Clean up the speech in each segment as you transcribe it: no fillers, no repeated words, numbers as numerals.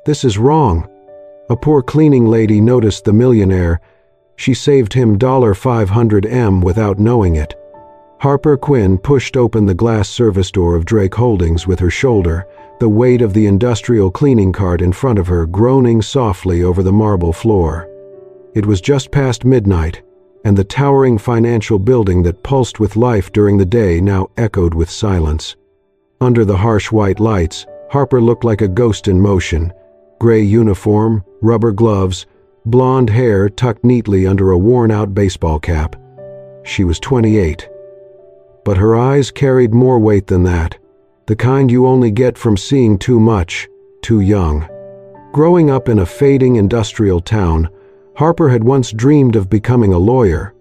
This is wrong." A poor cleaning lady noticed the millionaire. She saved him $500 without knowing it. Harper Quinn pushed open the glass service door of Drake Holdings with her shoulder, the weight of the industrial cleaning cart in front of her groaning softly over the marble floor. It was just past midnight, and the towering financial building that pulsed with life during the day now echoed with silence. Under the harsh white lights, Harper looked like a ghost in motion. Gray uniform, rubber gloves, blonde hair tucked neatly under a worn-out baseball cap. She was 28. But her eyes carried more weight than that, the kind you only get from seeing too much, too young. Growing up in a fading industrial town, Harper had once dreamed of becoming a lawyer.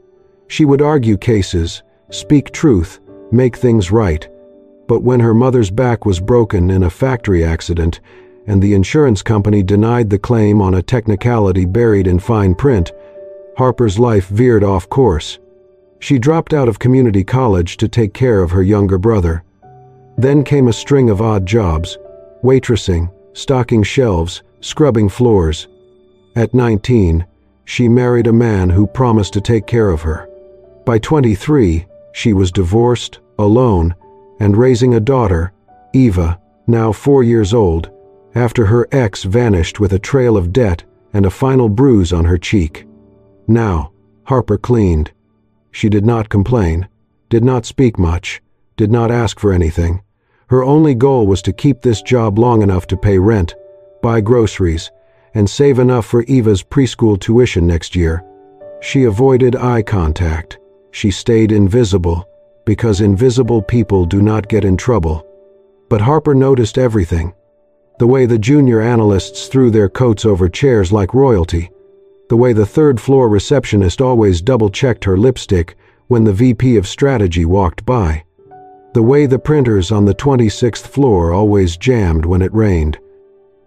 She would argue cases, speak truth, make things right. But when her mother's back was broken in a factory accident, and the insurance company denied the claim on a technicality buried in fine print, Harper's life veered off course. She dropped out of community college to take care of her younger brother. Then came a string of odd jobs: waitressing, stocking shelves, scrubbing floors. At 19, she married a man who promised to take care of her. By 23, she was divorced, alone, and raising a daughter, Eva, now 4 years old, after her ex vanished with a trail of debt and a final bruise on her cheek. Now, Harper cleaned. She did not complain, did not speak much, did not ask for anything. Her only goal was to keep this job long enough to pay rent, buy groceries, and save enough for Eva's preschool tuition next year. She avoided eye contact. She stayed invisible, because invisible people do not get in trouble. But Harper noticed everything. The way the junior analysts threw their coats over chairs like royalty. The way the third-floor receptionist always double-checked her lipstick when the VP of strategy walked by. The way the printers on the 26th floor always jammed when it rained.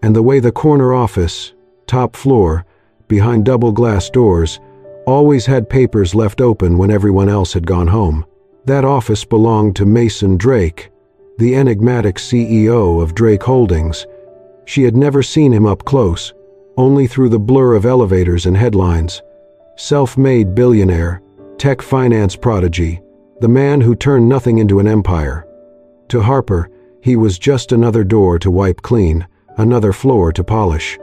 And the way the corner office, top floor, behind double-glass doors, always had papers left open when everyone else had gone home. That office belonged to Mason Drake, the enigmatic CEO of Drake Holdings. She had never seen him up close, only through the blur of elevators and headlines. Self-made billionaire, tech finance prodigy, the man who turned nothing into an empire. To Harper, he was just another door to wipe clean, another floor to polish.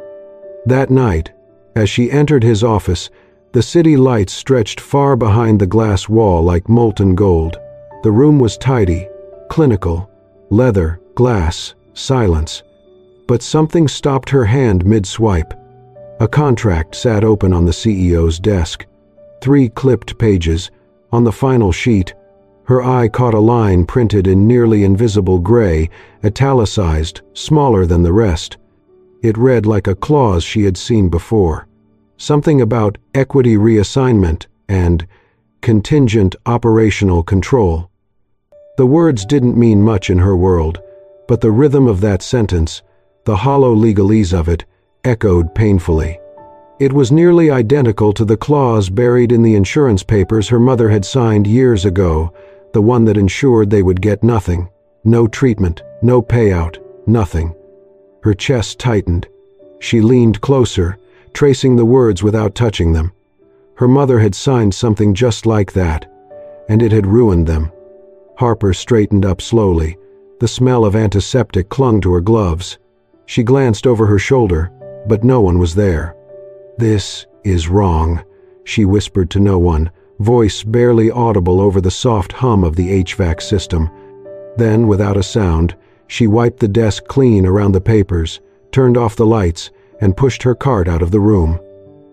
That night, as she entered his office, the city lights stretched far behind the glass wall like molten gold. The room was tidy, clinical, leather, glass, silence. But something stopped her hand mid-swipe. A contract sat open on the CEO's desk. 3 clipped pages. On the final sheet, her eye caught a line printed in nearly invisible gray, italicized, smaller than the rest. It read like a clause she had seen before. Something about equity reassignment and contingent operational control. The words didn't mean much in her world, but the rhythm of that sentence, the hollow legalese of it, echoed painfully. It was nearly identical to the clause buried in the insurance papers her mother had signed years ago, the one that ensured they would get nothing, no treatment, no payout, nothing. Her chest tightened. She leaned closer, tracing the words without touching them. Her mother had signed something just like that, and it had ruined them. Harper straightened up slowly. The smell of antiseptic clung to her gloves. She glanced over her shoulder, but no one was there. "This is wrong," she whispered to no one, voice barely audible over the soft hum of the HVAC system. Then, without a sound, she wiped the desk clean around the papers, turned off the lights, and pushed her cart out of the room.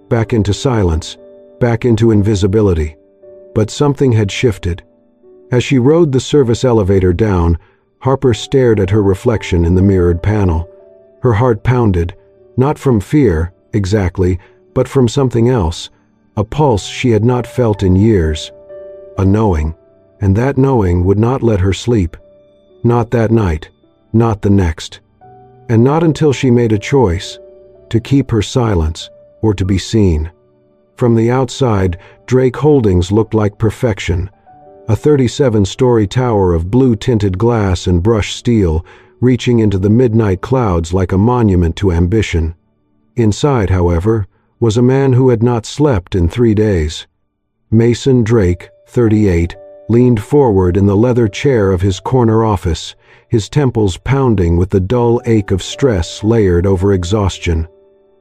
Back into silence, back into invisibility. But something had shifted. As she rode the service elevator down, Harper stared at her reflection in the mirrored panel. Her heart pounded, not from fear, exactly, but from something else, a pulse she had not felt in years. A knowing, and that knowing would not let her sleep. Not that night, not the next. And not until she made a choice, to keep her silence or to be seen. From the outside, Drake Holdings looked like perfection. A 37-story tower of blue-tinted glass and brushed steel, reaching into the midnight clouds like a monument to ambition. Inside, however, was a man who had not slept in 3 days. Mason Drake, 38, leaned forward in the leather chair of his corner office, his temples pounding with the dull ache of stress layered over exhaustion.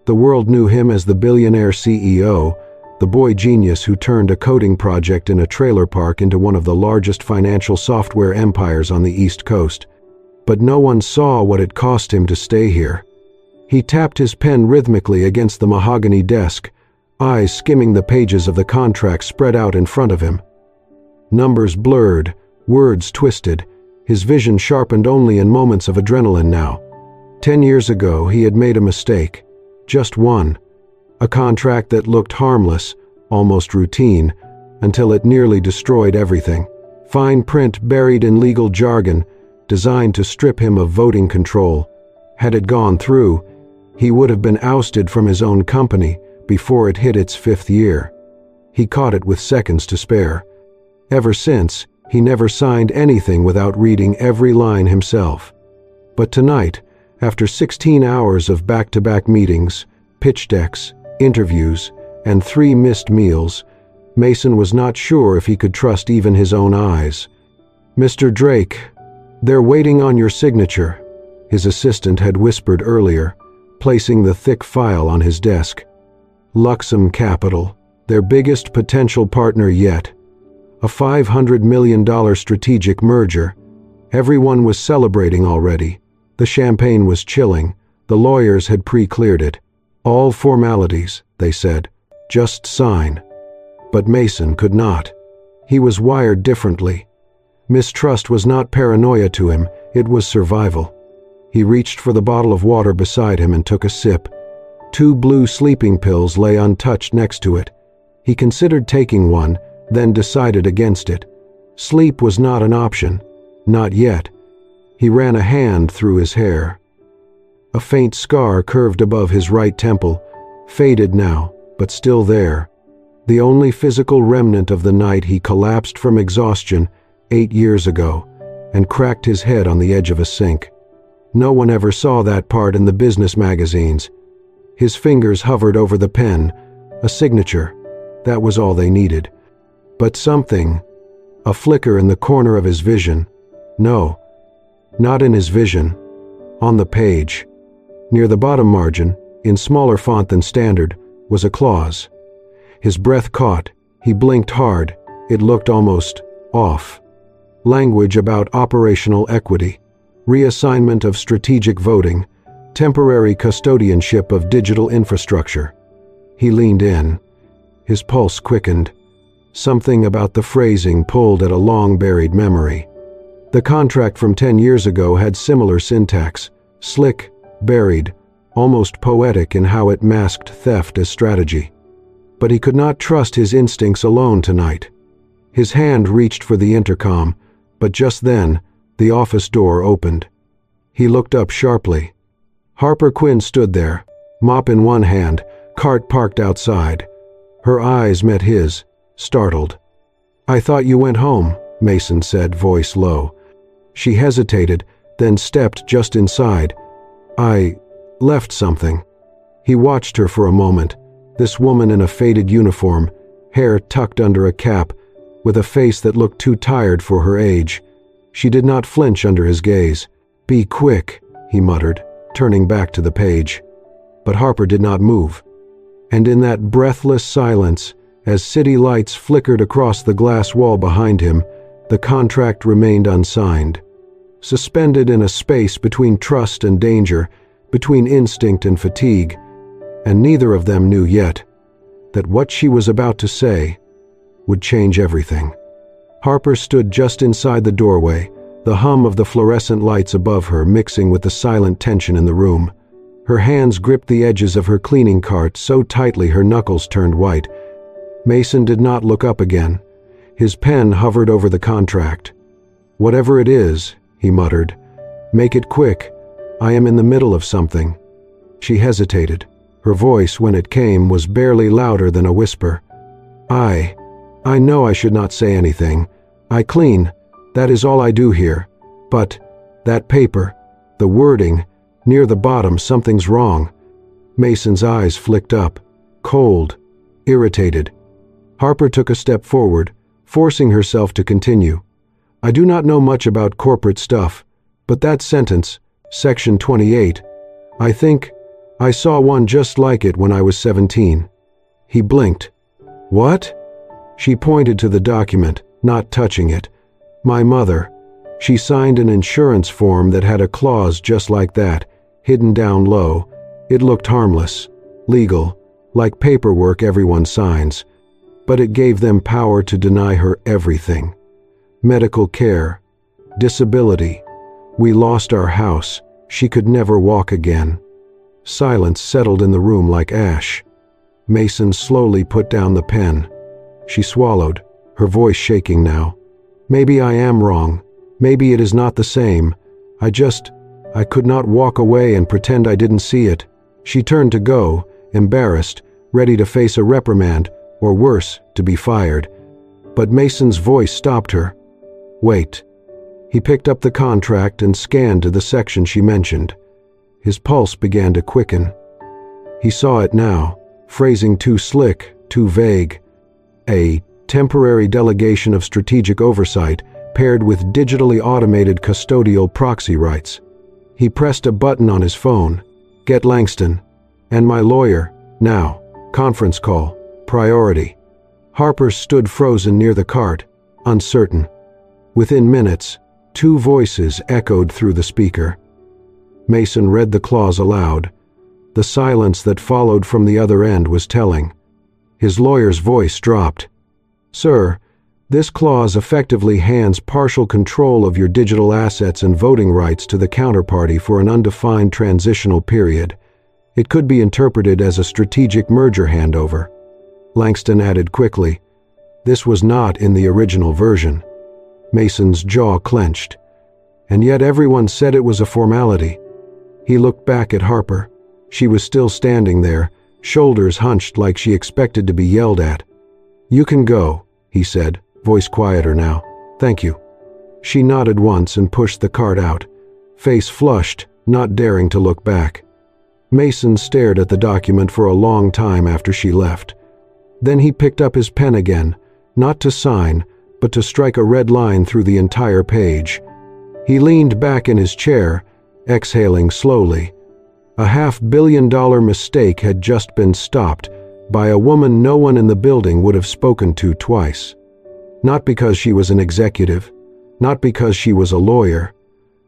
The world knew him as the billionaire CEO, the boy genius who turned a coding project in a trailer park into one of the largest financial software empires on the East Coast. But no one saw what it cost him to stay here. He tapped his pen rhythmically against the mahogany desk, eyes skimming the pages of the contract spread out in front of him. Numbers blurred, words twisted, his vision sharpened only in moments of adrenaline now. 10 years ago, he had made a mistake. Just one. A contract that looked harmless, almost routine, until it nearly destroyed everything. Fine print buried in legal jargon, designed to strip him of voting control. Had it gone through, he would have been ousted from his own company before it hit its 5th year. He caught it with seconds to spare. Ever since, he never signed anything without reading every line himself. But tonight, after 16 hours of back-to-back meetings, pitch decks, interviews, and 3 missed meals, Mason was not sure if he could trust even his own eyes. "Mr. Drake, they're waiting on your signature," his assistant had whispered earlier, placing the thick file on his desk. Luxem Capital, their biggest potential partner yet. A $500 million strategic merger. Everyone was celebrating already. The champagne was chilling. The lawyers had pre-cleared it. All formalities, they said. Just sign. But Mason could not. He was wired differently. Mistrust was not paranoia to him, it was survival. He reached for the bottle of water beside him and took a sip. 2 blue sleeping pills lay untouched next to it. He considered taking one, then decided against it. Sleep was not an option. Not yet. He ran a hand through his hair. A faint scar curved above his right temple, faded now, but still there. The only physical remnant of the night he collapsed from exhaustion 8 years ago and cracked his head on the edge of a sink. No one ever saw that part in the business magazines. His fingers hovered over the pen, a signature. That was all they needed. But something, a flicker in the corner of his vision. No, not in his vision. On the page, near the bottom margin, in smaller font than standard, was a clause. His breath caught. He blinked hard. It looked almost off. Language about operational equity, reassignment of strategic voting, temporary custodianship of digital infrastructure. He leaned in. His pulse quickened. Something about the phrasing pulled at a long-buried memory. The contract from 10 years ago had similar syntax, slick, buried, almost poetic in how it masked theft as strategy. But he could not trust his instincts alone tonight. His hand reached for the intercom, but just then, the office door opened. He looked up sharply. Harper Quinn stood there, mop in one hand, cart parked outside. Her eyes met his, startled. "I thought you went home," Mason said, voice low. She hesitated, then stepped just inside. "I left something." He watched her for a moment, this woman in a faded uniform, hair tucked under a cap, with a face that looked too tired for her age. She did not flinch under his gaze. "Be quick," he muttered, turning back to the page. But Harper did not move. And in that breathless silence, as city lights flickered across the glass wall behind him, the contract remained unsigned. Suspended in a space between trust and danger, between instinct and fatigue, and neither of them knew yet that what she was about to say would change everything. Harper stood just inside the doorway, the hum of the fluorescent lights above her mixing with the silent tension in the room. Her hands gripped the edges of her cleaning cart so tightly her knuckles turned white. Mason did not look up again. His pen hovered over the contract. "Whatever it is," he muttered, "make it quick. I am in the middle of something." She hesitated. Her voice, when it came, was barely louder than a whisper. I know I should not say anything. I clean. That is all I do here. But that paper, The wording, near the bottom, something's wrong. Mason's eyes flicked up, cold, irritated. Harper took a step forward, forcing herself to continue. I do not know much about corporate stuff, but that sentence, Section 28, I think I saw one just like it when I was 17. He blinked. What? She pointed to the document, not touching it. My mother. She signed an insurance form that had a clause just like that, hidden down low. It looked harmless, legal, like paperwork everyone signs. But it gave them power to deny her everything. Medical care, disability. We lost our house. She could never walk again. Silence settled in the room like ash. Mason slowly put down the pen. She swallowed, her voice shaking now. Maybe I am wrong. Maybe it is not the same. I could not walk away and pretend I didn't see it. She turned to go, embarrassed, ready to face a reprimand, or worse, to be fired. But Mason's voice stopped her. Wait. He picked up the contract and scanned to the section she mentioned. His pulse began to quicken. He saw it now, phrasing too slick, too vague. A temporary delegation of strategic oversight paired with digitally automated custodial proxy rights. He pressed a button on his phone. Get Langston. And my lawyer, now. Conference call. Priority. Harper stood frozen near the cart, uncertain. Within minutes, two voices echoed through the speaker. Mason read the clause aloud. The silence that followed from the other end was telling. His lawyer's voice dropped. Sir, this clause effectively hands partial control of your digital assets and voting rights to the counterparty for an undefined transitional period. It could be interpreted as a strategic merger handover. Langston added quickly, this was not in the original version. Mason's jaw clenched. And yet everyone said it was a formality. He looked back at Harper. She was still standing there, shoulders hunched like she expected to be yelled at. You can go, he said, voice quieter now. Thank you. She nodded once and pushed the cart out, face flushed, not daring to look back. Mason stared at the document for a long time after she left. Then he picked up his pen again, not to sign, but to strike a red line through the entire page. He leaned back in his chair, exhaling slowly. A $500 million mistake had just been stopped by a woman no one in the building would have spoken to twice. Not because she was an executive, not because she was a lawyer,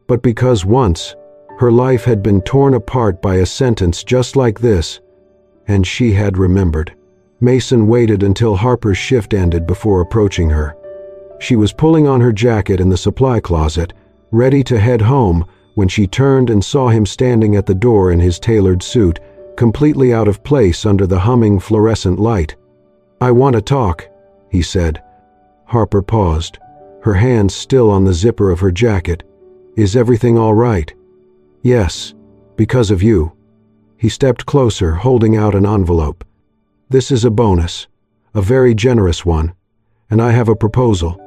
but because once her life had been torn apart by a sentence just like this, and she had remembered. Mason waited until Harper's shift ended before approaching her. She was pulling on her jacket in the supply closet, ready to head home, when she turned and saw him standing at the door in his tailored suit, completely out of place under the humming fluorescent light. I want to talk, he said. Harper paused, her hands still on the zipper of her jacket. Is everything all right? Yes, because of you. He stepped closer, holding out an envelope. This is a bonus, a very generous one, and I have a proposal,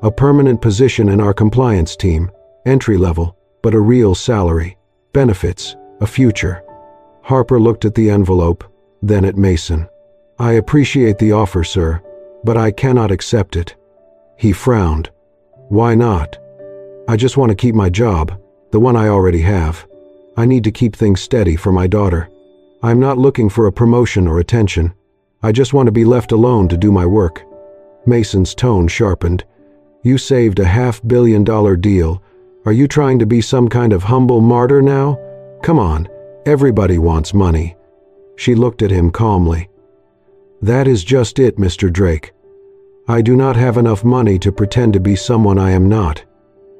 a permanent position in our compliance team, entry level, but a real salary, benefits, a future. Harper looked at the envelope, then at Mason. I appreciate the offer, sir, but I cannot accept it. He frowned. Why not? I just want to keep my job, the one I already have. I need to keep things steady for my daughter. I'm not looking for a promotion or attention. I just want to be left alone to do my work. Mason's tone sharpened. You saved a $500 million deal. Are you trying to be some kind of humble martyr now? Come on, everybody wants money. She looked at him calmly. That is just it, Mr. Drake. I do not have enough money to pretend to be someone I am not.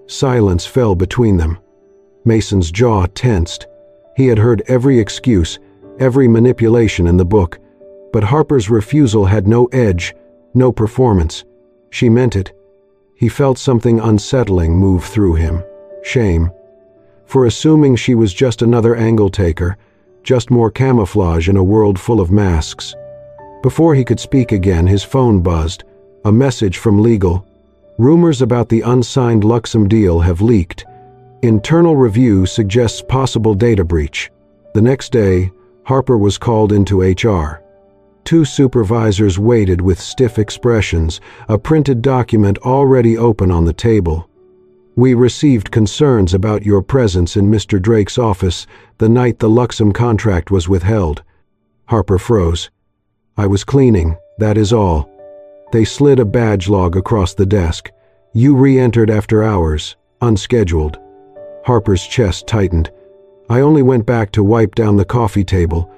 Silence fell between them. Mason's jaw tensed. He had heard every excuse, every manipulation in the book, but Harper's refusal had no edge, no performance. She meant it. He felt something unsettling move through him. Shame. For assuming she was just another angle taker, just more camouflage in a world full of masks. Before he could speak again, his phone buzzed. A message from legal. Rumors about the unsigned Luxem deal have leaked. Internal review suggests possible data breach. The next day, Harper was called into HR. Two supervisors waited with stiff expressions, a printed document already open on the table. "We received concerns about your presence in Mr. Drake's office the night the Luxem contract was withheld." Harper froze. "I was cleaning, that is all." They slid a badge log across the desk. "You re-entered after hours, unscheduled." Harper's chest tightened. "I only went back to wipe down the coffee table.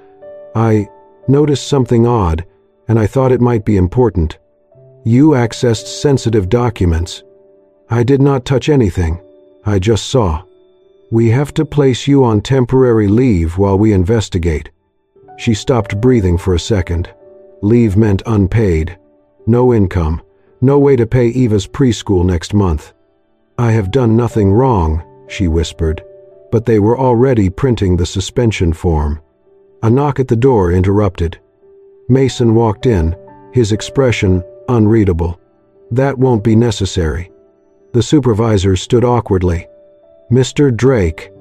I noticed something odd, and I thought it might be important." "You accessed sensitive documents." "I did not touch anything. I just saw." "We have to place you on temporary leave while we investigate." She stopped breathing for a second. Leave meant unpaid. No income. No way to pay Eva's preschool next month. "I have done nothing wrong," she whispered, but they were already printing the suspension form. A knock at the door interrupted. Mason walked in, his expression unreadable. "That won't be necessary." The supervisor stood awkwardly. "Mr. Drake."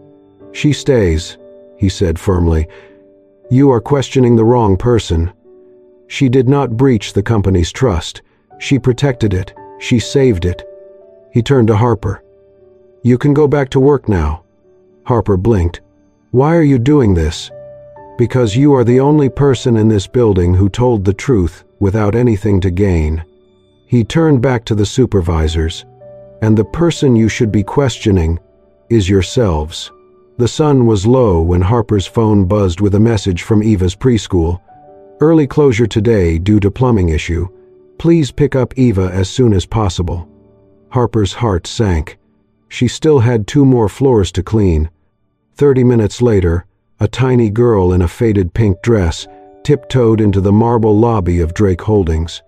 "She stays," he said firmly. "You are questioning the wrong person. She did not breach the company's trust. She protected it. She saved it." He turned to Harper. "You can go back to work now." Harper blinked. "Why are you doing this?" "Because you are the only person in this building who told the truth without anything to gain." He turned back to the supervisors. "And the person you should be questioning is yourselves." The sun was low when Harper's phone buzzed with a message from Eva's preschool. "Early closure today due to plumbing issue. Please pick up Eva as soon as possible." Harper's heart sank. She still had 2 more floors to clean. 30 minutes later, a tiny girl in a faded pink dress tiptoed into the marble lobby of Drake Holdings.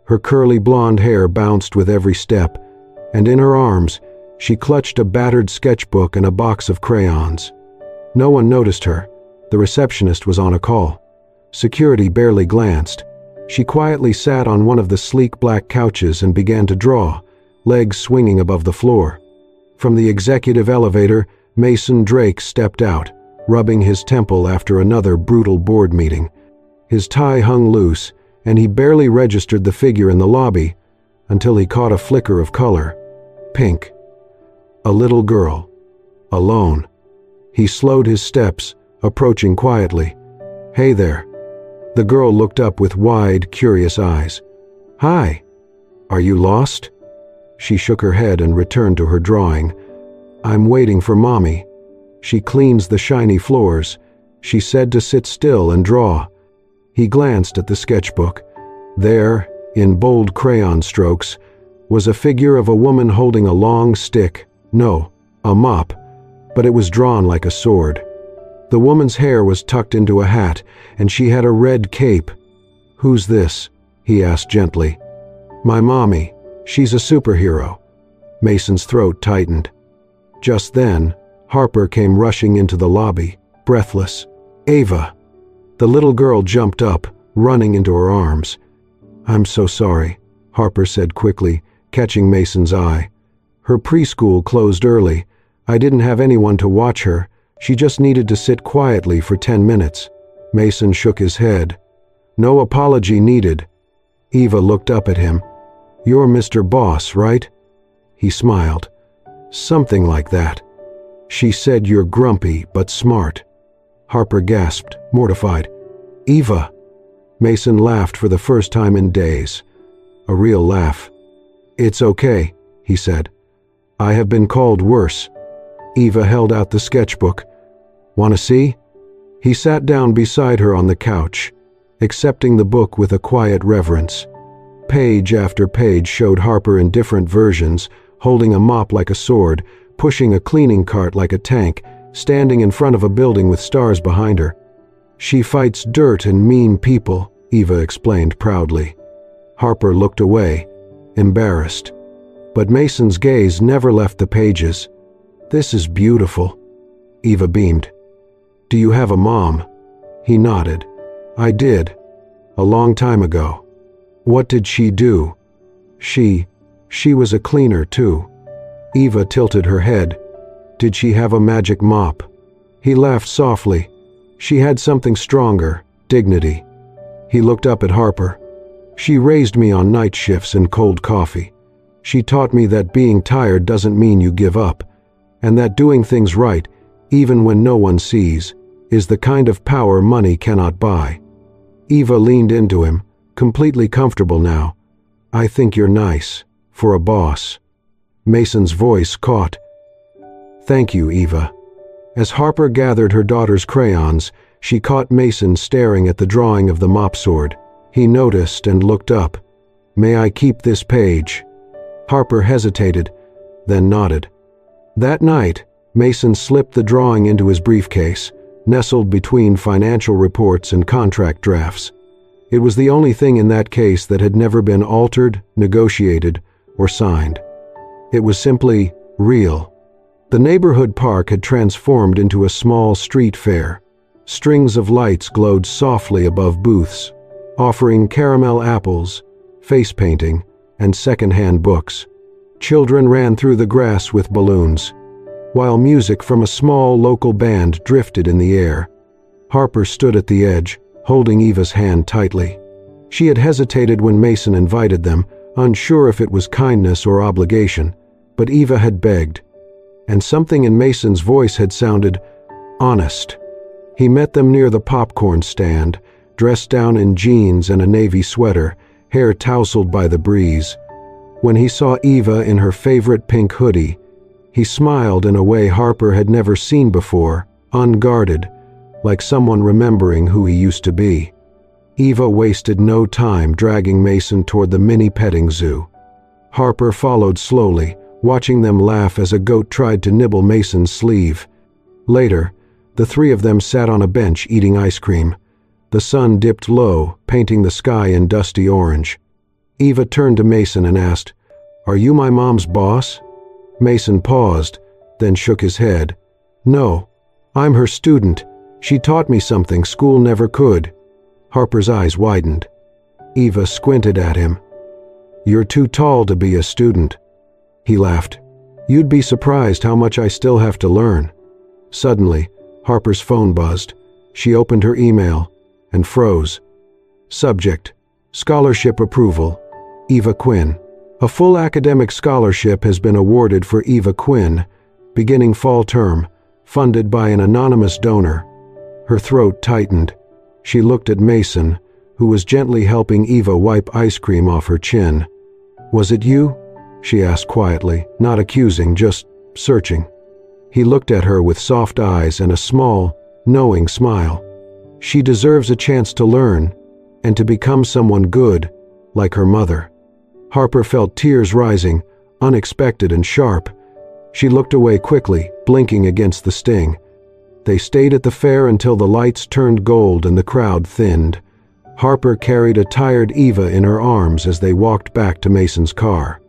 Her curly blonde hair bounced with every step, and in her arms, she clutched a battered sketchbook and a box of crayons. No one noticed her. The receptionist was on a call. Security barely glanced. She quietly sat on one of the sleek black couches and began to draw, legs swinging above the floor. From the executive elevator, Mason Drake stepped out, rubbing his temple after another brutal board meeting. His tie hung loose, and he barely registered the figure in the lobby until he caught a flicker of color. Pink. A little girl. Alone. He slowed his steps, approaching quietly. "Hey there." The girl looked up with wide, curious eyes. "Hi. Are you lost?" She shook her head and returned to her drawing. "I'm waiting for Mommy. She cleans the shiny floors. She said to sit still and draw." He glanced at the sketchbook. There, in bold crayon strokes, was a figure of a woman holding a long stick. No, a mop, but it was drawn like a sword. The woman's hair was tucked into a hat, and she had a red cape. "Who's this?" he asked gently. "My mommy. She's a superhero." Mason's throat tightened. Just then, Harper came rushing into the lobby, breathless. "Ava!" The little girl jumped up, running into her arms. "I'm so sorry," Harper said quickly, catching Mason's eye. "Her preschool closed early. I didn't have anyone to watch her. She just needed to sit quietly for 10 minutes. Mason shook his head. "No apology needed." Eva looked up at him. "You're Mr. Boss, right?" He smiled. "Something like that." "She said you're grumpy but smart." Harper gasped, mortified. "Eva!" Mason laughed for the first time in days. A real laugh. "It's okay," he said. "I have been called worse." Eva held out the sketchbook. "Want to see?" He sat down beside her on the couch, accepting the book with a quiet reverence. Page after page showed Harper in different versions, holding a mop like a sword, pushing a cleaning cart like a tank, standing in front of a building with stars behind her. "She fights dirt and mean people," Eva explained proudly. Harper looked away, embarrassed. But Mason's gaze never left the pages. "This is beautiful." Eva beamed. "Do you have a mom?" He nodded. "I did. A long time ago." "What did she do?" She was a cleaner too." Eva tilted her head. Did she have a magic mop? He laughed softly. She had something stronger, dignity. He looked up at Harper. She raised me on night shifts and cold coffee. She taught me that being tired doesn't mean you give up, and that doing things right, even when no one sees, is the kind of power money cannot buy. Eva leaned into him, completely comfortable now. I think you're nice, for a boss. Mason's voice caught. Thank you, Eva. As Harper gathered her daughter's crayons, she caught Mason staring at the drawing of the mop sword. He noticed and looked up. May I keep this page? Harper hesitated, then nodded. That night, Mason slipped the drawing into his briefcase, nestled between financial reports and contract drafts. It was the only thing in that case that had never been altered, negotiated, or signed. It was simply real. The neighborhood park had transformed into a small street fair. Strings of lights glowed softly above booths, offering caramel apples, face painting, and second-hand books. Children ran through the grass with balloons, while music from a small local band drifted in the air. Harper stood at the edge, holding Eva's hand tightly. She had hesitated when Mason invited them, unsure if it was kindness or obligation, but Eva had begged, and something in Mason's voice had sounded honest. He met them near the popcorn stand, dressed down in jeans and a navy sweater, hair tousled by the breeze. When he saw Eva in her favorite pink hoodie, he smiled in a way Harper had never seen before, unguarded, like someone remembering who he used to be. Eva wasted no time dragging Mason toward the mini petting zoo. Harper followed slowly, watching them laugh as a goat tried to nibble Mason's sleeve. Later, the three of them sat on a bench eating ice cream. The sun dipped low, painting the sky in dusty orange. Eva turned to Mason and asked, "Are you my mom's boss?" Mason paused, then shook his head. "No, I'm her student. She taught me something school never could." Harper's eyes widened. Eva squinted at him. "You're too tall to be a student." He laughed. "You'd be surprised how much I still have to learn." Suddenly, Harper's phone buzzed. She opened her email and froze. Subject: Scholarship Approval. Eva Quinn. A full academic scholarship has been awarded for Eva Quinn, beginning fall term, funded by an anonymous donor. Her throat tightened. She looked at Mason, who was gently helping Eva wipe ice cream off her chin. "Was it you?" she asked quietly, not accusing, just searching. He looked at her with soft eyes and a small, knowing smile. She deserves a chance to learn, and to become someone good, like her mother. Harper felt tears rising, unexpected and sharp. She looked away quickly, blinking against the sting. They stayed at the fair until the lights turned gold and the crowd thinned. Harper carried a tired Eva in her arms as they walked back to Mason's car.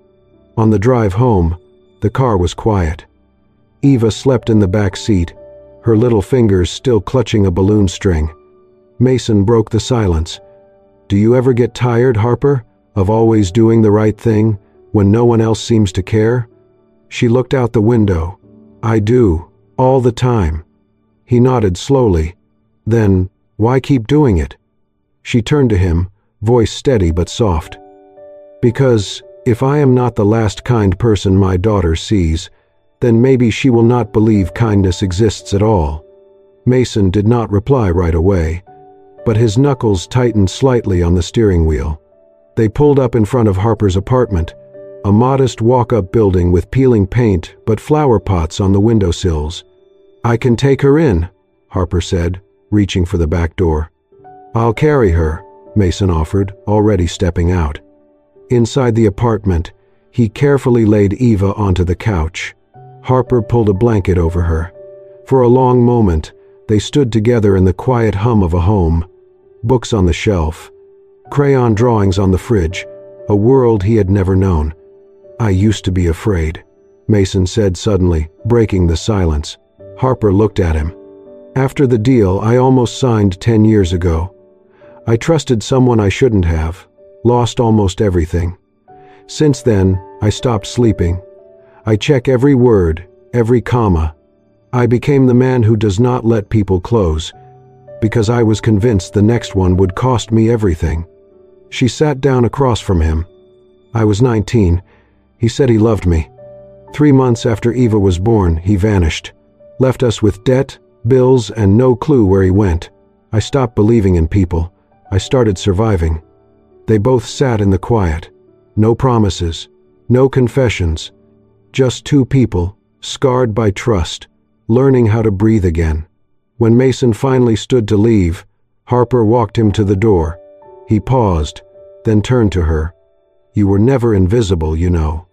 On the drive home, the car was quiet. Eva slept in the back seat, her little fingers still clutching a balloon string. Mason broke the silence. "Do you ever get tired, Harper, of always doing the right thing when no one else seems to care?" She looked out the window. "I do, all the time." He nodded slowly. "Then, why keep doing it?" She turned to him, voice steady but soft. "Because if I am not the last kind person my daughter sees, then maybe she will not believe kindness exists at all." Mason did not reply right away, but his knuckles tightened slightly on the steering wheel. They pulled up in front of Harper's apartment, a modest walk-up building with peeling paint but flower pots on the windowsills. "I can take her in," Harper said, reaching for the back door. "I'll carry her," Mason offered, already stepping out. Inside the apartment, he carefully laid Eva onto the couch. Harper pulled a blanket over her. For a long moment, they stood together in the quiet hum of a home. Books on the shelf, crayon drawings on the fridge, a world he had never known. "I used to be afraid," Mason said suddenly, breaking the silence. Harper looked at him. "After the deal I almost signed 10 years ago. I trusted someone I shouldn't have, lost almost everything. Since then, I stopped sleeping. I check every word, every comma, I became the man who does not let people close, because I was convinced the next one would cost me everything. She sat down across from him. I was 19. He said he loved me. 3 months after Eva was born, he vanished, left us with debt, bills, and no clue where he went. I stopped believing in people. I started surviving. They both sat in the quiet. No promises, no confessions. Just two people, scarred by trust, learning how to breathe again. When Mason finally stood to leave, Harper walked him to the door. He paused, then turned to her. "You were never invisible, you know."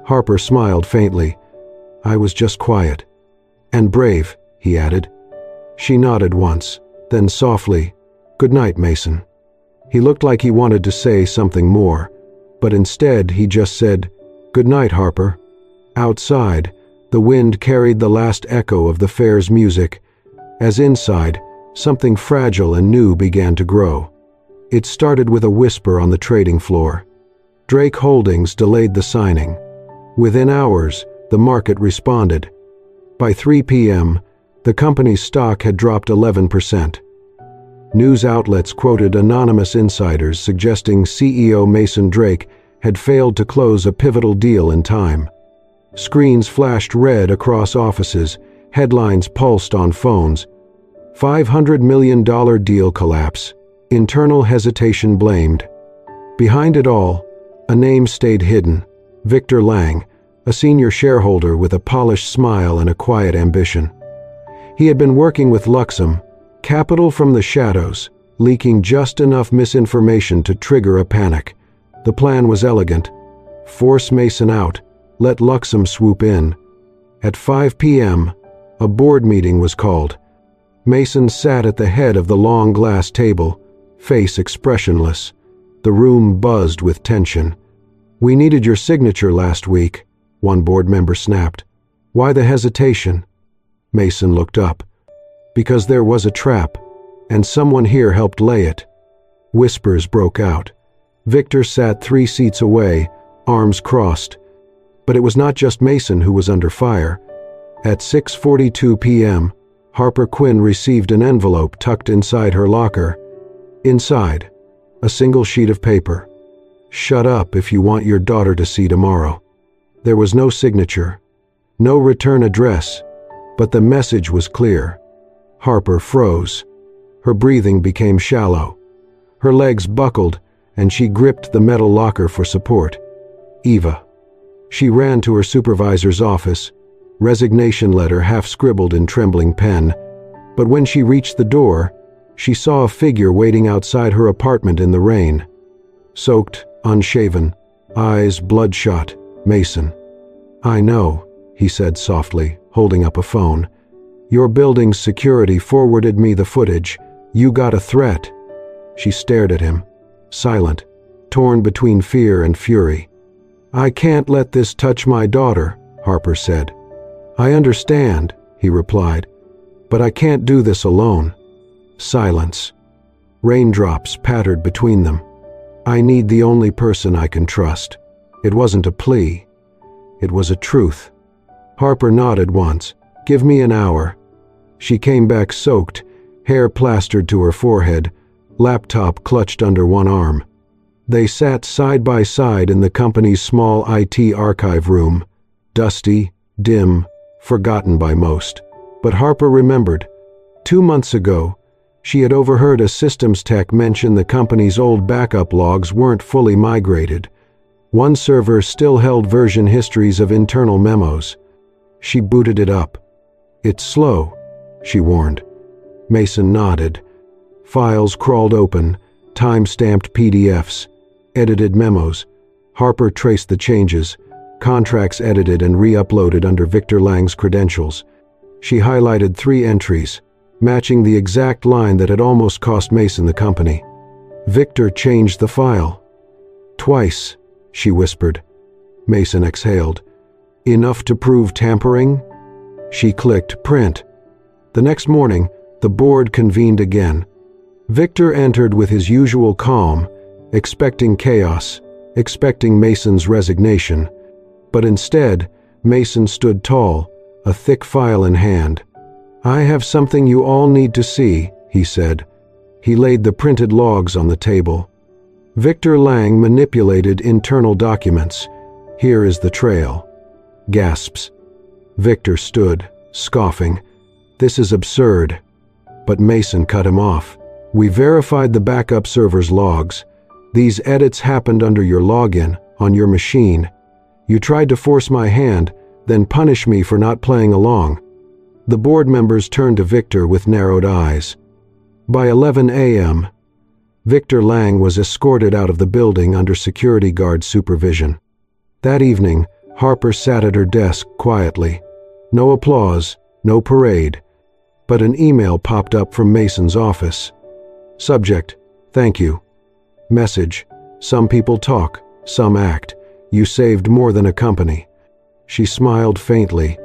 Harper smiled faintly. "I was just quiet. And brave," he added. She nodded once, then softly, "Good night, Mason." He looked like he wanted to say something more, but instead he just said, "Good night, Harper." Outside, the wind carried the last echo of the fair's music, as inside, something fragile and new began to grow. It started with a whisper on the trading floor. Drake Holdings delayed the signing. Within hours, the market responded. By 3 p.m., the company's stock had dropped 11%. News outlets quoted anonymous insiders suggesting CEO Mason Drake had failed to close a pivotal deal in time. Screens flashed red across offices, headlines pulsed on phones. $500 million deal collapse. Internal hesitation blamed. Behind it all, a name stayed hidden. Victor Lang, a senior shareholder with a polished smile and a quiet ambition. He had been working with Luxem, capital from the shadows, leaking just enough misinformation to trigger a panic. The plan was elegant. Force Mason out, let Luxem swoop in. At 5 p.m., a board meeting was called. Mason sat at the head of the long glass table, face expressionless. The room buzzed with tension. "We needed your signature last week," one board member snapped. "Why the hesitation?" Mason looked up. "Because there was a trap, and someone here helped lay it." Whispers broke out. Victor sat 3 seats away, arms crossed. But it was not just Mason who was under fire. At 6:42 p.m., Harper Quinn received an envelope tucked inside her locker. Inside, a single sheet of paper. "Shut up if you want your daughter to see tomorrow." There was no signature, no return address, but the message was clear. Harper froze. Her breathing became shallow. Her legs buckled, and she gripped the metal locker for support. Eva. She ran to her supervisor's office, resignation letter half scribbled in trembling pen. But when she reached the door, she saw a figure waiting outside her apartment in the rain. Soaked, unshaven, eyes bloodshot, Mason. "I know," he said softly, holding up a phone. "Your building's security forwarded me the footage. You got a threat." She stared at him, silent, torn between fear and fury. "I can't let this touch my daughter," Harper said. "I understand," he replied, "but I can't do this alone." Silence. Raindrops pattered between them. "I need the only person I can trust." It wasn't a plea. It was a truth. Harper nodded once. "Give me an hour." She came back soaked, hair plastered to her forehead, laptop clutched under one arm. They sat side by side in the company's small IT archive room, dusty, dim, forgotten by most. But Harper remembered. 2 months ago, she had overheard a systems tech mention the company's old backup logs weren't fully migrated. One server still held version histories of internal memos. She booted it up. "It's slow," she warned. Mason nodded. Files crawled open, time-stamped PDFs, edited memos. Harper traced the changes, contracts edited and re-uploaded under Victor Lang's credentials. She highlighted 3 entries, matching the exact line that had almost cost Mason the company. Victor changed the file. "Twice," she whispered. Mason exhaled. "Enough to prove tampering?" She clicked print. The next morning, the board convened again. Victor entered with his usual calm, expecting chaos, expecting Mason's resignation. But instead, Mason stood tall, a thick file in hand. "I have something you all need to see," he said. He laid the printed logs on the table. Victor Lang manipulated internal documents. "Here is the trail." Gasps. Victor stood, scoffing. "This is absurd." But Mason cut him off. "We verified the backup server's logs. These edits happened under your login, on your machine. You tried to force my hand, then punish me for not playing along." The board members turned to Victor with narrowed eyes. By 11 a.m., Victor Lang was escorted out of the building under security guard supervision. That evening, Harper sat at her desk quietly. No applause, no parade. But an email popped up from Mason's office. Subject: "Thank you." Message: "Some people talk, some act. You saved more than a company." She smiled faintly.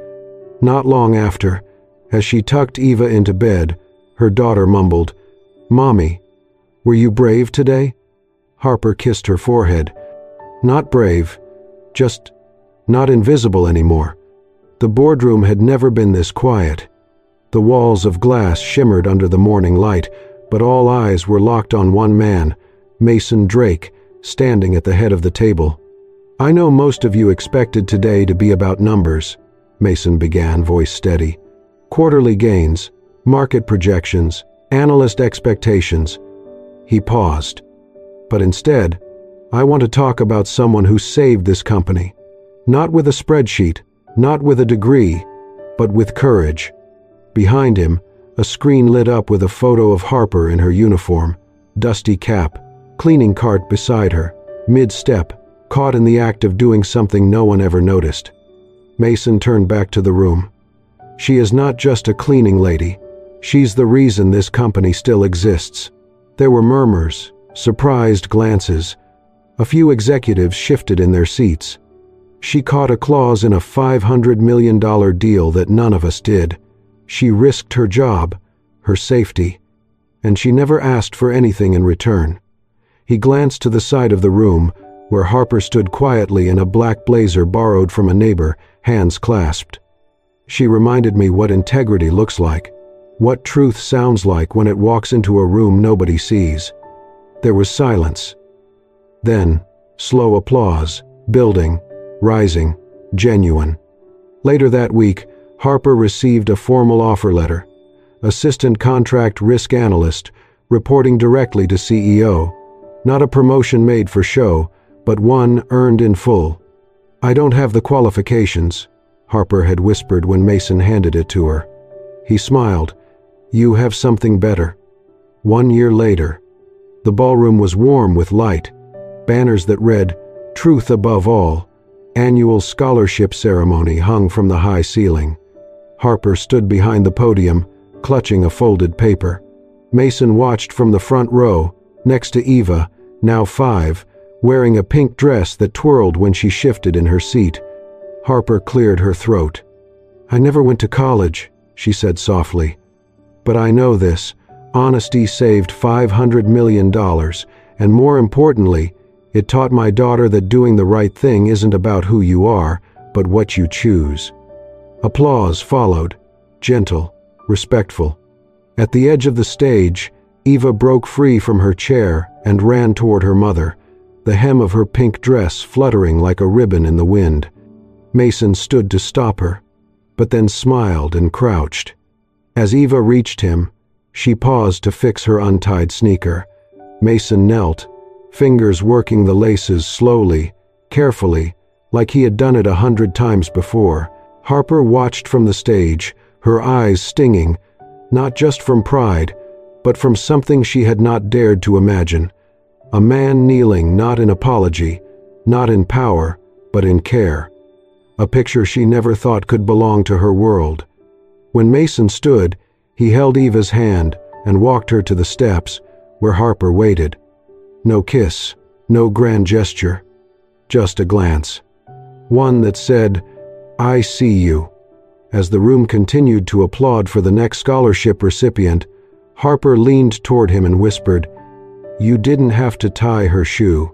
Not long after, as she tucked Eva into bed, her daughter mumbled, "Mommy, were you brave today?" Harper kissed her forehead. "Not brave, just not invisible anymore." The boardroom had never been this quiet. The walls of glass shimmered under the morning light, but all eyes were locked on one man, Mason Drake, standing at the head of the table. "I know most of you expected today to be about numbers," Mason began, voice steady. "Quarterly gains, market projections, analyst expectations." He paused. "But instead, I want to talk about someone who saved this company. Not with a spreadsheet, not with a degree, but with courage." Behind him, a screen lit up with a photo of Harper in her uniform, dusty cap, cleaning cart beside her, mid-step, caught in the act of doing something no one ever noticed. Mason turned back to the room. "She is not just a cleaning lady. She's the reason this company still exists." There were murmurs, surprised glances. A few executives shifted in their seats. She caught a clause in a $500 million deal that none of us did. She risked her job, her safety, and she never asked for anything in return. He glanced to the side of the room, where Harper stood quietly in a black blazer borrowed from a neighbor, hands clasped. "She reminded me what integrity looks like, what truth sounds like when it walks into a room nobody sees." There was silence. Then, slow applause, building, rising, genuine. Later that week, Harper received a formal offer letter. Assistant Contract Risk Analyst, reporting directly to CEO. Not a promotion made for show, but one earned in full. "I don't have the qualifications," Harper had whispered when Mason handed it to her. He smiled. "You have something better." 1 year later, the ballroom was warm with light. Banners that read, "Truth Above All," annual scholarship ceremony hung from the high ceiling. Harper stood behind the podium, clutching a folded paper. Mason watched from the front row, next to Eva, now 5, wearing a pink dress that twirled when she shifted in her seat. Harper cleared her throat. "I never went to college," she said softly. "But I know this. Honesty saved $500 million, and more importantly, it taught my daughter that doing the right thing isn't about who you are, but what you choose." Applause followed, gentle, respectful. At the edge of the stage, Eva broke free from her chair and ran toward her mother, the hem of her pink dress fluttering like a ribbon in the wind. Mason stood to stop her, but then smiled and crouched. As Eva reached him, she paused to fix her untied sneaker. Mason knelt, fingers working the laces slowly, carefully, like he had done it 100 times before. Harper watched from the stage, her eyes stinging, not just from pride, but from something she had not dared to imagine. A man kneeling not in apology, not in power, but in care. A picture she never thought could belong to her world. When Mason stood, he held Eva's hand and walked her to the steps, where Harper waited. No kiss, no grand gesture, just a glance. One that said, "I see you." As the room continued to applaud for the next scholarship recipient, Harper leaned toward him and whispered, "You didn't have to tie her shoe."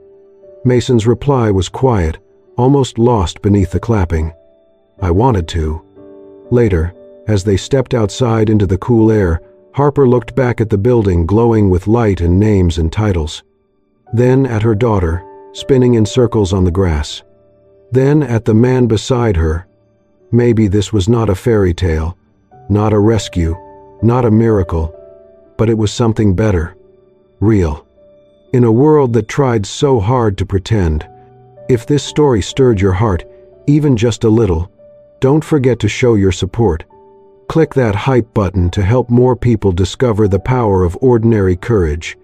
Mason's reply was quiet, almost lost beneath the clapping. "I wanted to." Later, as they stepped outside into the cool air, Harper looked back at the building glowing with light and names and titles. Then at her daughter, spinning in circles on the grass. Then at the man beside her. Maybe this was not a fairy tale, not a rescue, not a miracle, but it was something better, real. In a world that tried so hard to pretend, if this story stirred your heart, even just a little, don't forget to show your support. Click that hype button to help more people discover the power of ordinary courage.